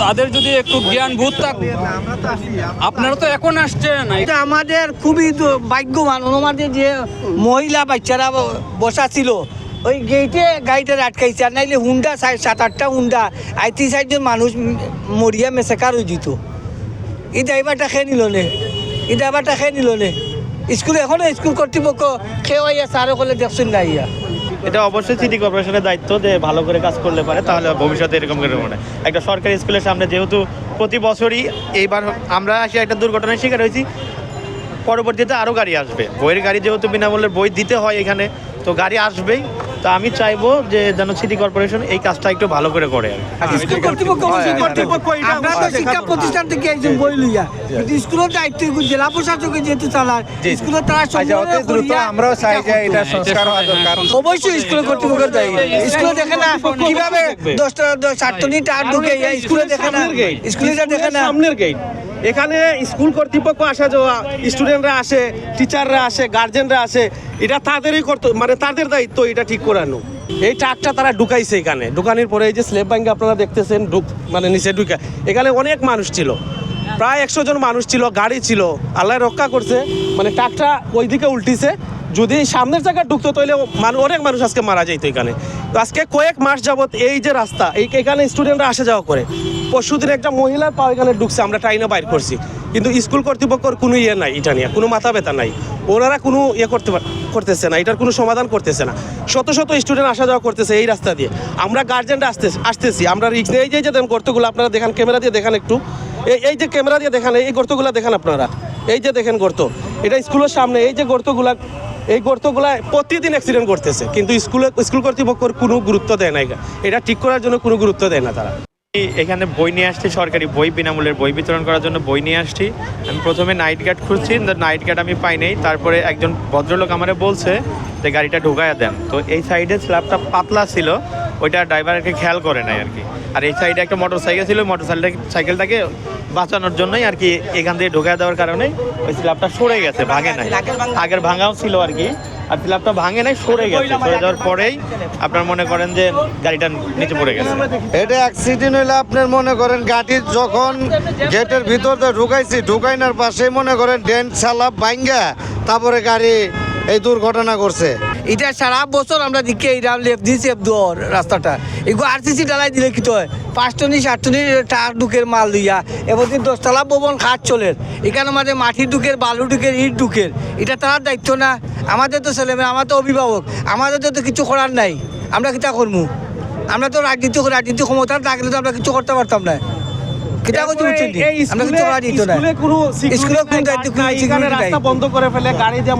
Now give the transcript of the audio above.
তাদের যদি একটু জ্ঞান বুঝ থাকতো। আপনারা তো এখন আসছেন, এটা আমাদের খুবই ভাগ্যবান। আমাদের যে মহিলা বাচ্চারা বসা ছিল ওই গেটে গাড়িটা আটকাইছে, আর নাইলে হুন্ডা 7-8টা হুন্ডা 35-60 মানুষ মরিয়া মেসেকার হয়ে যেত। এই ড্রাইভারটা খেয়ে নিল নে, এই ড্রাইভারটা খেয়ে নিল নে। স্কুল এখনো স্কুল কর্তৃপক্ষ খেয়ে হইয়া স্যারও করলে দেখছেন না ইয়া। এটা অবশ্যই সিটি কর্পোরেশনের দায়িত্ব যে ভালো করে কাজ করলে পারে, তাহলে ভবিষ্যতে এরকম করে মনে হয়। একটা সরকারি স্কুলের সামনে যেহেতু প্রতি বছরই এইবার আমরা আসি একটা দুর্ঘটনার শিকার হয়েছি, পরবর্তীতে আরও গাড়ি আসবে। বইয়ের গাড়ি যেহেতু বিনামূল্যের বই দিতে হয় এখানে, তো গাড়ি আসবেই। তো আমি চাইবো যে যেন সিটি কর্পোরেশন এই কাজটা একটু ভালো করে করে। স্কুল কর্তৃপক্ষ আমরা তো শিক্ষা প্রতিষ্ঠান থেকে একজন বই লইয়া, কিন্তু স্কুলের দায়িত্ব জেলা প্রশাসকে যেহেতু চালায়, স্কুলের তারা আমরাও চাই যে এটা সংস্কার হওয়া দরকার। অবশ্যই স্কুলের কর্তৃপক্ষের দায়ী। স্কুলে দেখে না কিভাবে 10টা 7টা টার ঢুকে, স্কুলে দেখে না, স্কুলে দেখে না সামনের গেট। এখানে স্কুল কর্তৃপক্ষ আসা যাওয়া, স্টুডেন্টরা আসে, টিচাররা আসে, গার্জেনরা আসে, এটা তাদেরই মানে তাদের দায়িত্ব এটা ঠিক করানো। এই ট্রাকটা তারা ঢুকাইছে এখানে, ঢুকানোর পরে এই যে স্ল্যাব ভাঙ্গে আপনারা দেখতেছেন মানে নিচে ঢুকা, এখানে অনেক মানুষ ছিল, প্রায় 100 জন মানুষ ছিল, গাড়ি ছিল, আল্লাহ রক্ষা করছে। মানে ট্রাকটা ওইদিকে উল্টিছে, যদি সামনের জায়গায় ঢুকতো তাহলে অনেক মানুষ আজকে মারা যাইতো এখানে। তো আজকে কয়েক মাস যাবত এই যে রাস্তা, এখানে স্টুডেন্টরা আসা যাওয়া করে। পরশুদিন একটা মহিলার পা এখানে ঢুকছে, আমরা টাইনে বাইর করছি, কিন্তু স্কুল কর্তৃপক্ষের কোনো ইয়ে নাই, এটা নিয়ে কোনো মাথা ব্যথা নাই, ওনারা কোনো ইয়ে করতেছে না, এটার কোনো সমাধান করতেছে না। শত শত স্টুডেন্ট আসা যাওয়া করতেছে এই রাস্তা দিয়ে, আমরা গার্জেনরা আসতেছি, আমরা রিক্স নিয়ে এই যে দেন গর্তগুলো আপনারা দেখান, ক্যামেরা দিয়ে দেখান একটু, এই যে ক্যামেরা দিয়ে দেখান, এই গর্তগুলো দেখান আপনারা, এই যে দেখেন গর্ত, এটা স্কুলের সামনে। এই যে গর্তগুলা, এই গর্তগুলা প্রতিদিন অ্যাক্সিডেন্ট করতেছে, কিন্তু স্কুল কর্তৃপক্ষের কোনো গুরুত্ব দেয় না, এটা ঠিক করার জন্য কোনো গুরুত্ব দেয় না তারা। এখানে বই নিয়ে আসছি, সরকারি বই, বিনামূল্যের বই বিতরণ করার জন্য বই নিয়ে আসছি। আমি প্রথমে নাইট গার্ড খুঁজছি, নাইট গার্ড আমি পাই নাই। তারপরে একজন ভদ্রলোক আমারে বলছে যে গাড়িটা ঢুকাইয়া দেন। তো এই সাইডে স্ল্যাবটা পাতলা ছিল, ওইটা ড্রাইভারকে খেয়াল করে নাই আর কি। আর এই সাইডে একটা মোটর সাইকেল ছিল, সাইকেলটাকে বাঁচানোর জন্যই আর কি এখান থেকে ঢুকাই দেওয়ার কারণে ওই স্ল্যাবটা সরে গেছে, ভাঙে নাই। আগের ভাঙাও ছিল আর কি, আর স্ল্যাবটা ভাঙে নাই, সরে গেছে। সরে যাওয়ার পরেই আপনার মনে করেন যে গাড়িটা নিচে পড়ে গেছে। এটা অ্যাক্সিডেন্ট হইলে আপনার মনে করেন গাড়ি যখন গেটের ভিতর ঢুকাইছি, ঢুকাইনার পাশে মনে করেন ডেন্ট সালাপ ভাঙ্গা তারপরে গাড়ি এই দুর্ঘটনা করছে। এটা সারা বছর আমরা দেখি এইটা লেফট দিয়েছি রাস্তাটা, এগুলো আরসিসি ডালাই দিলে কি হয় 5 টনি 7 টনি টাক ঢুকের মাল লইয়া, এবার 10তলা ভবন কাজ চলে, এখানে আমাদের মাটি ঢুকের, বালু ঢুকের, ইট ঢুকের, এটা তার দায়িত্ব না? আমাদের তো ছেলেমেয়ে, আমার তো অভিভাবক, আমাদের তো কিছু করার নাই। আমরা কিতা করবো? আমরা তো রাজনীতি ক্ষমতা থাকলে তো আমরা কিছু করতে পারতাম না। কিতা করছি বুঝছেন, আমরা কিছু করা যেত না। স্কুলে কোনো দায়িত্ব, রাস্তা বন্ধ করে ফেলে গাড়ি দিয়ে